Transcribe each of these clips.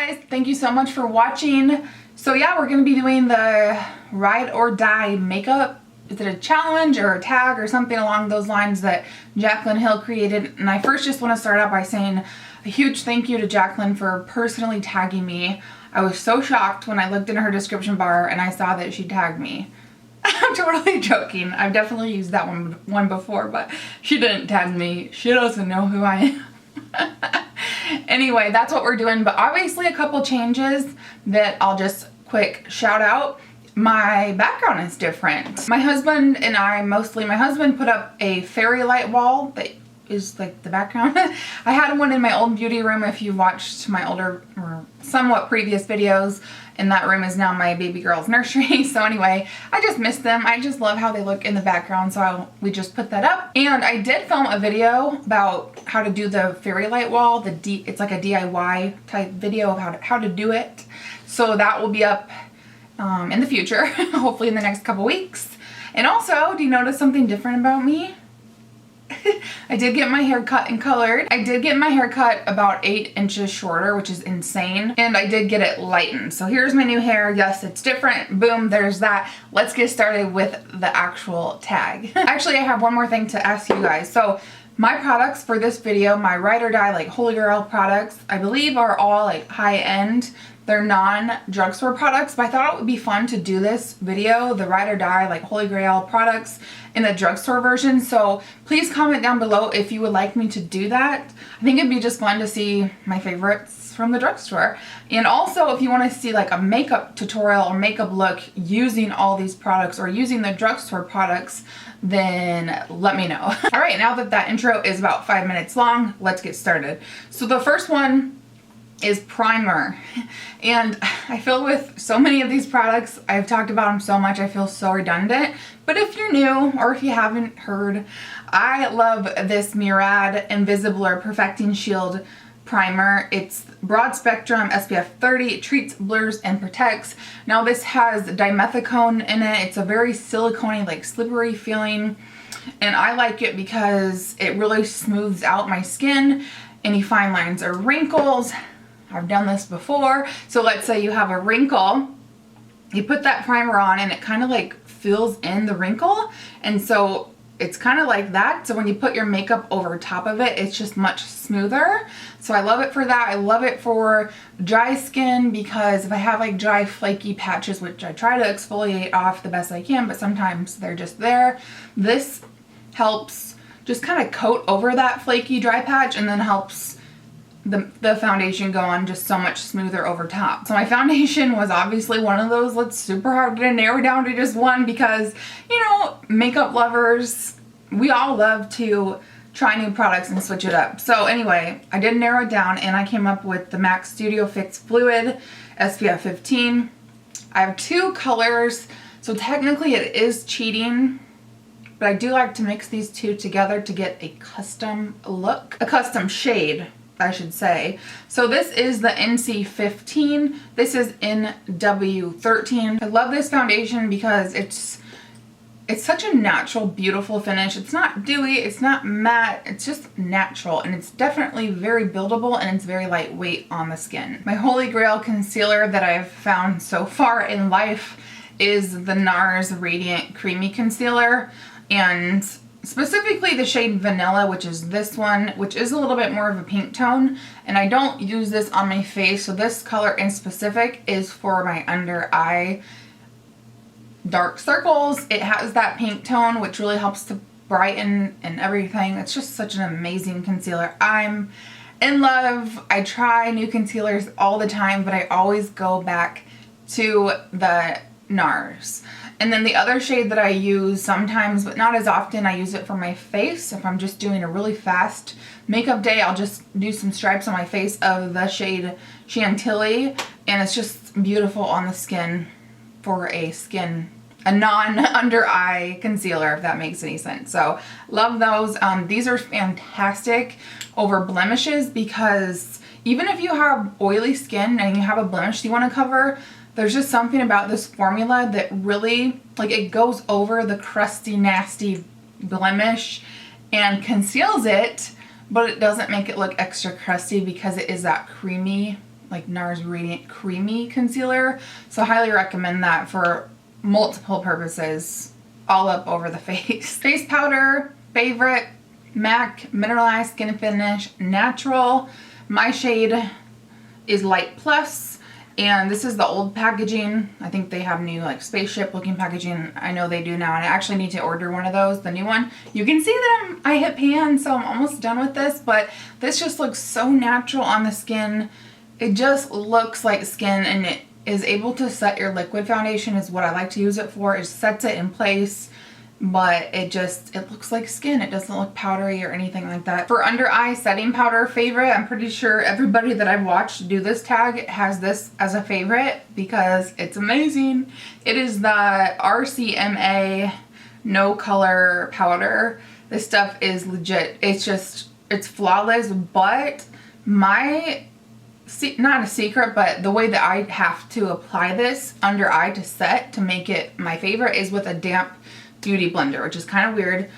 guys, thank you so much for watching. So yeah, we're going to be doing the ride or die makeup. Is it a challenge or a tag or something along those lines that Jaclyn Hill created? And I first just want to start out by saying a huge thank you to Jaclyn for personally tagging me. I was so shocked when I looked in her description bar and I saw that she tagged me. I'm totally joking. I've definitely used that one before, but she didn't tag me. She doesn't know who I am. Anyway, that's what we're doing, but obviously a couple changes that I'll just quick shout out. My background is different. My husband and I, mostly my husband, put up a fairy light wall that is like the background. I had one in my old beauty room. If you watched my older or somewhat previous videos, and that room is now my baby girl's nursery. So anyway, I just miss them. I just love how they look in the background, so we just put that up. And I did film a video about how to do the fairy light wall. It's like a DIY type video of how to do it. So that will be up in the future, hopefully in the next couple weeks. And also, do you notice something different about me? I did get my hair cut and colored. I did get my hair cut about 8 inches shorter, which is insane. And I did get it lightened. So here's my new hair. Yes, it's different. Boom, there's that. Let's get started with the actual tag. Actually, I have one more thing to ask you guys. So my products for this video, my ride or die, like Holy Grail products, I believe are all like high end. They're non-drugstore products, but I thought it would be fun to do this video, the ride or die, like Holy Grail products in the drugstore version. So please comment down below if you would like me to do that. I think it'd be just fun to see my favorites from the drugstore. And also if you want to see like a makeup tutorial or makeup look using all these products or using the drugstore products, then let me know. All right, now that intro is about 5 minutes long, let's get started. So the first one is primer. And I feel with so many of these products, I've talked about them so much, I feel so redundant. But if you're new or if you haven't heard, I love this Murad Invisiblur Perfecting Shield primer. It's broad spectrum, SPF 30, it treats, blurs, and protects. Now this has dimethicone in it. It's a very silicone-y, like slippery feeling. And I like it because it really smooths out my skin, any fine lines or wrinkles. I've done this before. So let's say you have a wrinkle, you put that primer on and it kind of like fills in the wrinkle. And so it's kind of like that. So when you put your makeup over top of it, it's just much smoother. So I love it for that. I love it for dry skin because if I have like dry flaky patches, which I try to exfoliate off the best I can, but sometimes they're just there, this helps just kind of coat over that flaky dry patch and then helps the foundation go on just so much smoother over top. So my foundation was obviously one of those that's super hard to narrow down to just one because, you know, makeup lovers, we all love to try new products and switch it up. So anyway, I did narrow it down and I came up with the MAC Studio Fix Fluid SPF 15. I have two colors, so technically it is cheating, but I do like to mix these two together to get a custom look, a custom shade, I should say. So this is the NC15. This is NW13. I love this foundation because it's such a natural, beautiful finish. It's not dewy, it's not matte, it's just natural, and it's definitely very buildable and it's very lightweight on the skin. My holy grail concealer that I've found so far in life is the NARS Radiant Creamy Concealer, and specifically the shade Vanilla, which is this one, which is a little bit more of a pink tone. And I don't use this on my face, so this color in specific is for my under eye dark circles. It has that pink tone, which really helps to brighten and everything. It's just such an amazing concealer. I'm in love. I try new concealers all the time, but I always go back to the NARS. And then the other shade that I use sometimes, but not as often, I use it for my face. If I'm just doing a really fast makeup day, I'll just do some stripes on my face of the shade Chantilly. And it's just beautiful on the skin for a non-under eye concealer, if that makes any sense. So love those. These are fantastic over blemishes because even if you have oily skin and you have a blemish you want to cover, there's just something about this formula that really, like, it goes over the crusty, nasty blemish and conceals it, but it doesn't make it look extra crusty because it is that creamy like NARS Radiant Creamy Concealer. So I highly recommend that for multiple purposes, all up over the face. Face powder, favorite, MAC Mineralized Skin Finish Natural. My shade is Light Plus, and this is the old packaging. I think they have new like spaceship looking packaging. I know they do now, and I actually need to order one of those, the new one. You can see that I hit pan, so I'm almost done with this, but this just looks so natural on the skin. It just looks like skin, and it is able to set your liquid foundation is what I like to use it for. It sets it in place, but it looks like skin. It doesn't look powdery or anything like that. For under eye setting powder favorite, I'm pretty sure everybody that I've watched do this tag has this as a favorite because it's amazing. It is the RCMA No Color Powder. This stuff is legit. It's flawless, but not a secret, but the way that I have to apply this under eye to set to make it my favorite is with a damp beauty blender, which is kind of weird,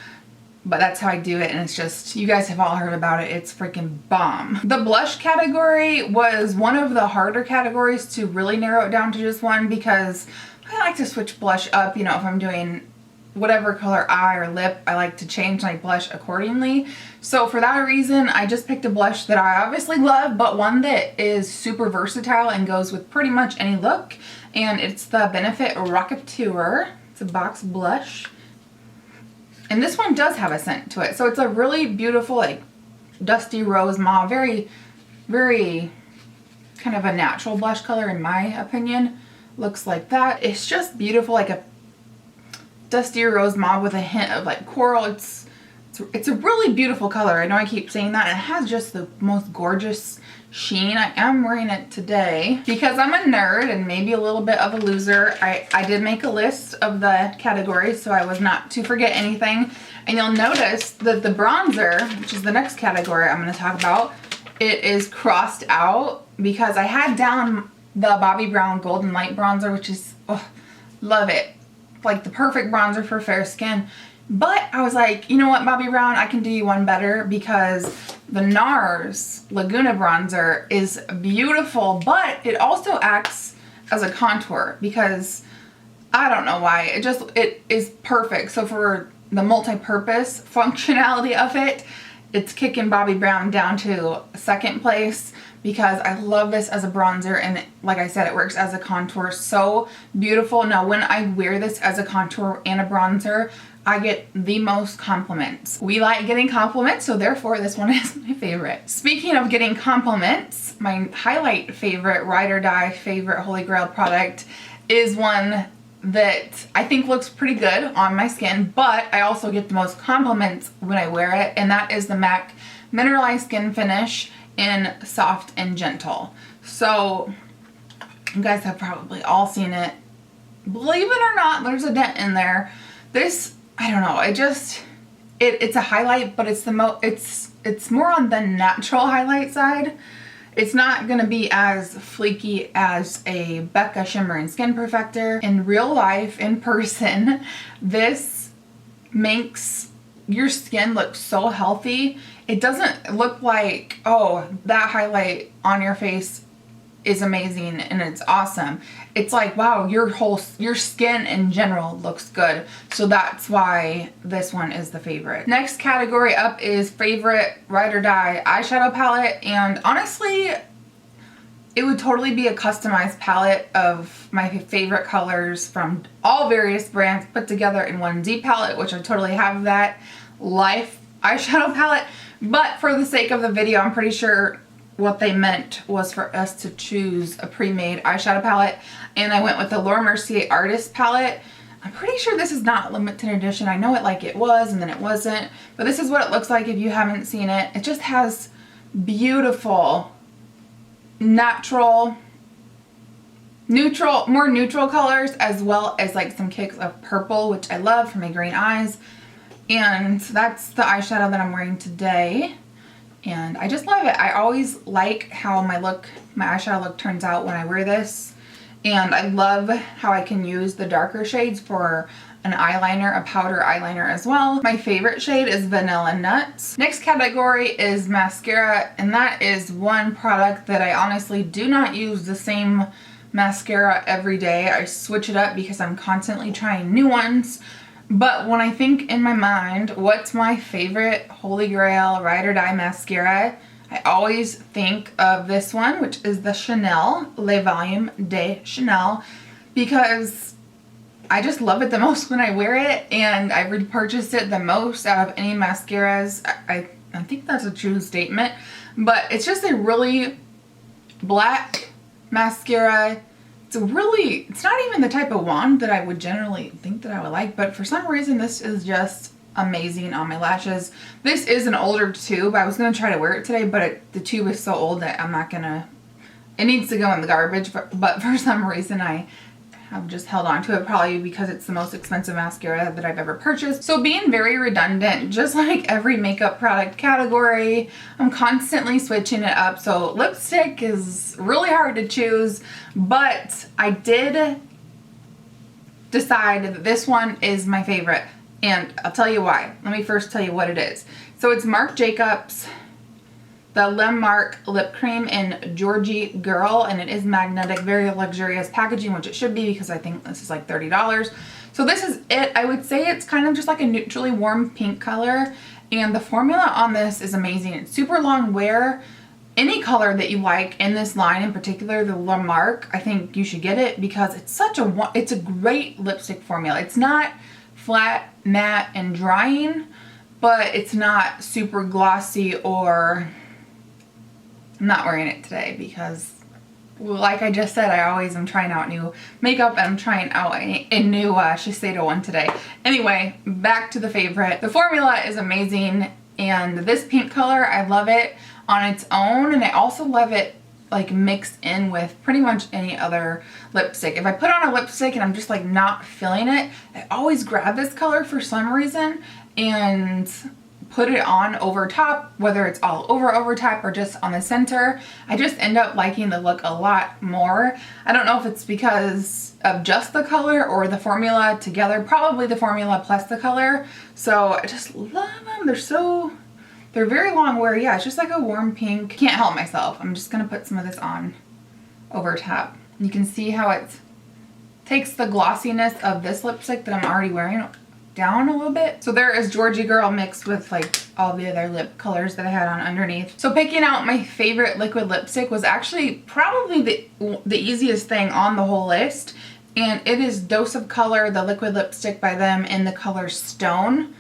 but that's how I do it, and it's just, you guys have all heard about it. It's freaking bomb. The blush category was one of the harder categories to really narrow it down to just one, because I like to switch blush up, you know, if I'm doing whatever color eye or lip, I like to change my blush accordingly. So for that reason, I just picked a blush that I obviously love, but one that is super versatile and goes with pretty much any look, and it's the Benefit Rocketeur. It's a box blush, and this one does have a scent to it, so it's a really beautiful like dusty rose mauve, very very kind of a natural blush color in my opinion. Looks like that. It's just beautiful, like a dusty rose mauve with a hint of like coral. It's a really beautiful color. I know I keep saying that. It has just the most gorgeous sheen. I am wearing it today because I'm a nerd and maybe a little bit of a loser. I did make a list of the categories so I was not to forget anything. And you'll notice that the bronzer, which is the next category I'm going to talk about, it is crossed out because I had down the Bobbi Brown Golden Light Bronzer, which is, oh, love it. Like the perfect bronzer for fair skin. But I was like, you know what, Bobbi Brown, I can do you one better, because the NARS Laguna Bronzer is beautiful, but it also acts as a contour because I don't know why. It is perfect. So for the multi-purpose functionality of it, it's kicking Bobbi Brown down to second place because I love this as a bronzer, and like I said, it works as a contour so beautiful. Now when I wear this as a contour and a bronzer, I get the most compliments. We like getting compliments, so therefore this one is my favorite. Speaking of getting compliments, my highlight favorite, ride or die favorite Holy Grail product is one that I think looks pretty good on my skin, but I also get the most compliments when I wear it, and that is the MAC Mineralized Skin Finish in Soft and Gentle. So you guys have probably all seen it. Believe it or not, there's a dent in there. This, I don't know, it's a highlight, but it's more on the natural highlight side. It's not gonna be as flaky as a Becca Shimmering Skin Perfector. In real life, in person, this makes your skin look so healthy. It doesn't look like, oh, that highlight on your face is amazing and it's awesome. It's like, wow, your skin in general looks good. So that's why this one is the favorite. Next category up is favorite ride or die eyeshadow palette, and honestly it would totally be a customized palette of my favorite colors from all various brands put together in one Z palette, which I totally have that Life eyeshadow palette. But for the sake of the video, I'm pretty sure what they meant was for us to choose a pre-made eyeshadow palette, and I went with the Laura Mercier Artist palette. I'm pretty sure this is not limited edition. I know it was and then it wasn't, but this is what it looks like if you haven't seen it. It just has beautiful natural more neutral colors, as well as like some kicks of purple, which I love for my green eyes. And that's the eyeshadow that I'm wearing today, and I just love it. I always like how my eyeshadow look turns out when I wear this, and I love how I can use the darker shades for an eyeliner, a powder eyeliner as well. My favorite shade is Vanilla Nuts. Next category is mascara, and that is one product that I honestly do not use the same mascara every day. I switch it up because I'm constantly trying new ones. But when I think in my mind, what's my favorite holy grail ride or die mascara, I always think of this one, which is the Chanel Le Volume de Chanel, because I just love it the most when I wear it, and I've repurchased it the most out of any mascaras. I think that's a true statement, but it's just a really black mascara. It's not even the type of wand that I would generally think that I would like, but for some reason this is just amazing on my lashes. This is an older tube. I was going to try to wear it today, but the tube is so old that I'm not going to, it needs to go in the garbage, but for some reason I have just held on to it, probably because it's the most expensive mascara that I've ever purchased. So being very redundant, just like every makeup product category, I'm constantly switching it up. So lipstick is really hard to choose, but I did decide that this one is my favorite, and I'll tell you why. Let me first tell you what it is. So it's Marc Jacobs, the Le Marc lip cream in Georgie Girl, and it is magnetic, very luxurious packaging, which it should be because I think this is like $30. So this is it. I would say it's kind of just like a neutrally warm pink color, and the formula on this is amazing. It's super long wear. Any color that you like in this line, in particular the Le Marc, I think you should get it because it's a great lipstick formula. It's not flat, matte, and drying, but it's not super glossy or... I'm not wearing it today because, well, like I just said, I always am trying out new makeup, and I'm trying out a new Shiseido one today. Anyway, back to the favorite. The formula is amazing, and this pink color, I love it on its own, and I also love it like mixed in with pretty much any other lipstick. If I put on a lipstick and I'm just like not feeling it, I always grab this color for some reason and put it on over top, whether it's all over top or just on the center. I just end up liking the look a lot more. I don't know if it's because of just the color or the formula together, probably the formula plus the color. So I just love them. They're very long wear. Yeah, it's just like a warm pink. Can't help myself. I'm just gonna put some of this on over top. You can see how it takes the glossiness of this lipstick that I'm already wearing down a little bit. So there is Georgie Girl mixed with like all the other lip colors that I had on underneath. So picking out my favorite liquid lipstick was actually probably the easiest thing on the whole list, and it is Dose of Color, the liquid lipstick by them in the color Stone,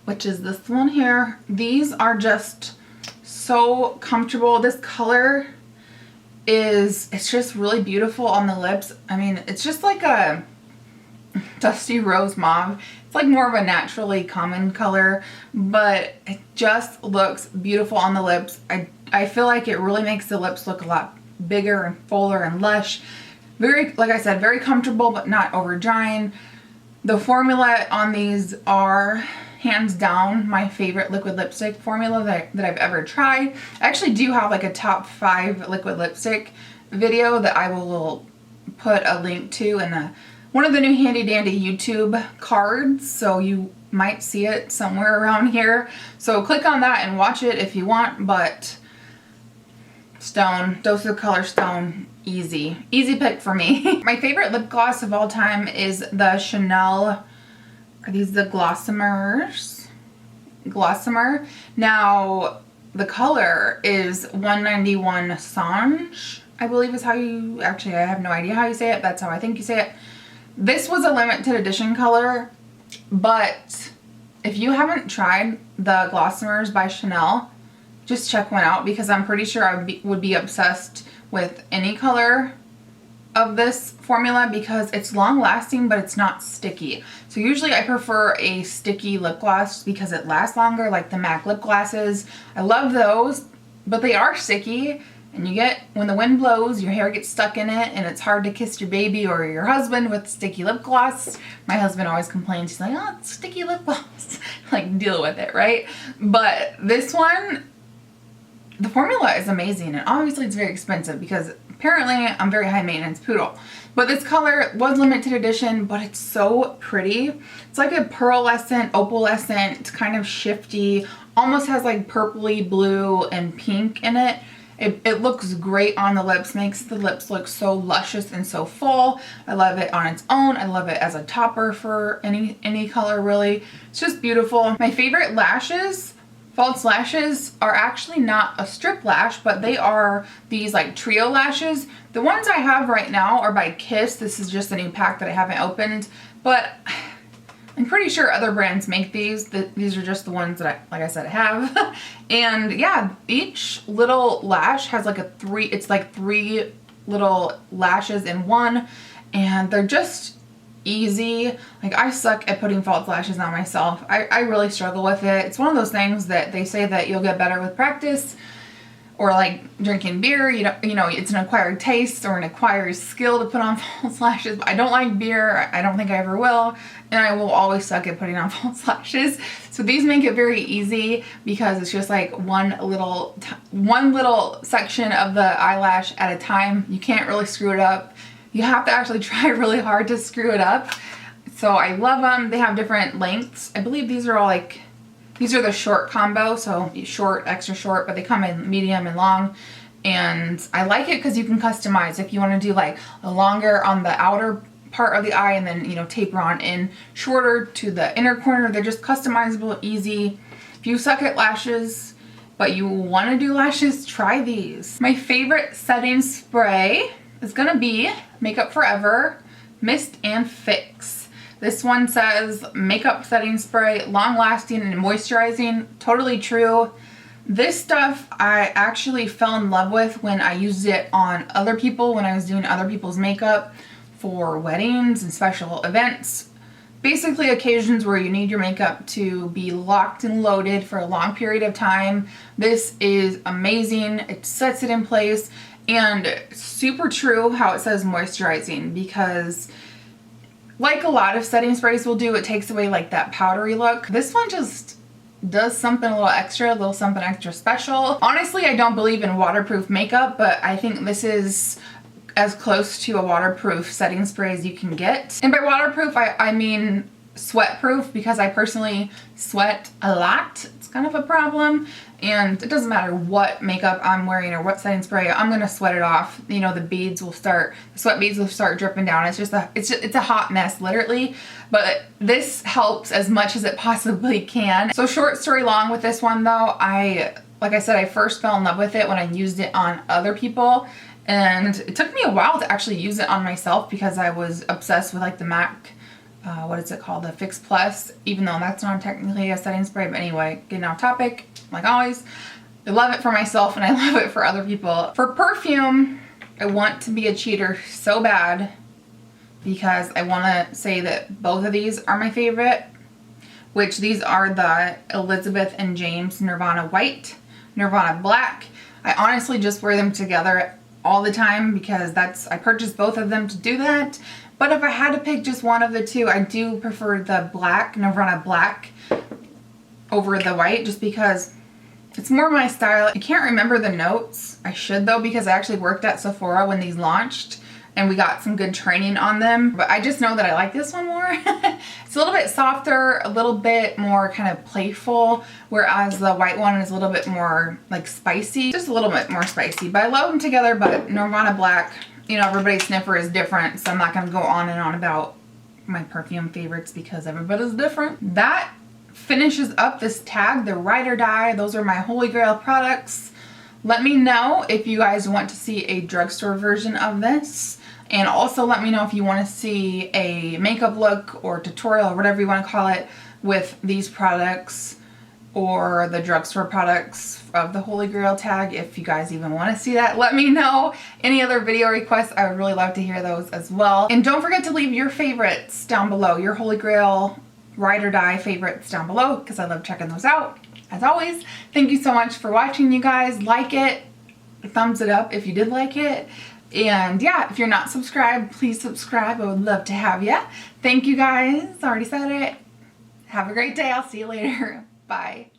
which is this one here. These are just so comfortable. This color it's just really beautiful on the lips. I mean, it's just like a dusty rose mauve. It's like more of a naturally common color, but it just looks beautiful on the lips. I feel like it really makes the lips look a lot bigger and fuller and lush. Very, like I said, very comfortable, but not over drying. The formula on these are hands down my favorite liquid lipstick formula that I've ever tried. I actually do have like a top 5 liquid lipstick video that I will put a link to in one of the new handy dandy YouTube cards, so you might see it somewhere around here. So click on that and watch it if you want, but Stone, Dose of Color Stone, easy pick for me. My favorite lip gloss of all time is the Chanel, are these the Glossamers? Glossamer. Now, the color is 191 Sange, I believe is how you, actually I have no idea how you say it, that's how I think you say it. This was a limited edition color, but if you haven't tried the Glossamers by Chanel, just check one out because I'm pretty sure I would be obsessed with any color of this formula because it's long lasting, but it's not sticky. So usually I prefer a sticky lip gloss because it lasts longer, like the MAC lip glosses. I love those, but they are sticky, and you get, when the wind blows, your hair gets stuck in it, and it's hard to kiss your baby or your husband with sticky lip gloss. My husband always complains, he's like, oh, it's sticky lip gloss. Like, deal with it, right? But this one, the formula is amazing, and obviously it's very expensive because apparently I'm very high maintenance poodle. But this color was limited edition, but it's so pretty. It's like a pearlescent, opalescent, kind of shifty, almost has like purpley blue and pink in it. It looks great on the lips, makes the lips look so luscious and so full. I love it on its own. I love it as a topper for any color really. It's just beautiful. My favorite lashes, false lashes, are actually not a strip lash, but they are these like trio lashes. The ones I have right now are by Kiss. This is just a new pack that I haven't opened, but I'm pretty sure other brands make these. These are just the ones that like I said, I have. And yeah, each little lash has like it's like 3 little lashes in one, and they're just easy. Like, I suck at putting false lashes on myself. I really struggle with it. It's one of those things that they say that you'll get better with practice, or like drinking beer, you know, it's an acquired taste or an acquired skill to put on false lashes. I don't like beer. I don't think I ever will. And I will always suck at putting on false lashes. So these make it very easy because it's just like one little section of the eyelash at a time. You can't really screw it up. You have to actually try really hard to screw it up. So I love them. They have different lengths. I believe these are all like, these are the short combo, so short, extra short, but they come in medium and long. And I like it because you can customize if you want to do like a longer on the outer part of the eye and then, you know, taper on in shorter to the inner corner. They're just customizable, easy. If you suck at lashes, but you want to do lashes, try these. My favorite setting spray is gonna be Makeup Forever Mist and Fix. This one says makeup setting spray, long lasting and moisturizing. Totally true. This stuff I actually fell in love with when I used it on other people, when I was doing other people's makeup for weddings and special events. Basically occasions where you need your makeup to be locked and loaded for a long period of time. This is amazing. It sets it in place, and super true how it says moisturizing, because like a lot of setting sprays will do, it takes away like that powdery look. This one just does something a little something extra special. Honestly, I don't believe in waterproof makeup, but I think this is as close to a waterproof setting spray as you can get. And by waterproof, I mean sweat proof, because I personally sweat a lot. It's kind of a problem, and it doesn't matter what makeup I'm wearing or what setting spray, I'm gonna sweat it off. You know, the sweat beads will start dripping down. It's a hot mess, literally. But this helps as much as it possibly can. So short story long with this one though, like I said, I first fell in love with it when I used it on other people. And it took me a while to actually use it on myself because I was obsessed with like the MAC, what is it called? The Fix Plus, even though that's not technically a setting spray. But anyway, getting off topic, like always. I love it for myself and I love it for other people. For perfume, I want to be a cheater so bad because I want to say that both of these are my favorite, which these are the Elizabeth and James Nirvana White, Nirvana Black. I honestly just wear them together all the time because I purchased both of them to do that. But if I had to pick just one of the two, I do prefer the black, Nirvana Black, over the white, just because it's more my style. I can't remember the notes. I should though, because I actually worked at Sephora when these launched and we got some good training on them. But I just know that I like this one more. It's a little bit softer, a little bit more kind of playful, whereas the white one is a little bit more like spicy, just a little bit more spicy. But I love them together. But Nirvana Black, you know, everybody's sniffer is different, so I'm not going to go on and on about my perfume favorites because everybody's different. That finishes up this tag, the Ride or Die. Those are my holy grail products. Let me know if you guys want to see a drugstore version of this. And also let me know if you want to see a makeup look or tutorial or whatever you want to call it with these products, or the drugstore products of the Holy Grail tag. If you guys even want to see that, let me know. Any other video requests, I would really love to hear those as well. And don't forget to leave your favorites down below, your Holy Grail Ride or Die favorites down below, because I love checking those out. As always, thank you so much for watching, you guys. Like it, thumbs it up if you did like it. And yeah, if you're not subscribed, please subscribe. I would love to have you. Thank you guys. Already said it. Have a great day. I'll see you later. Bye.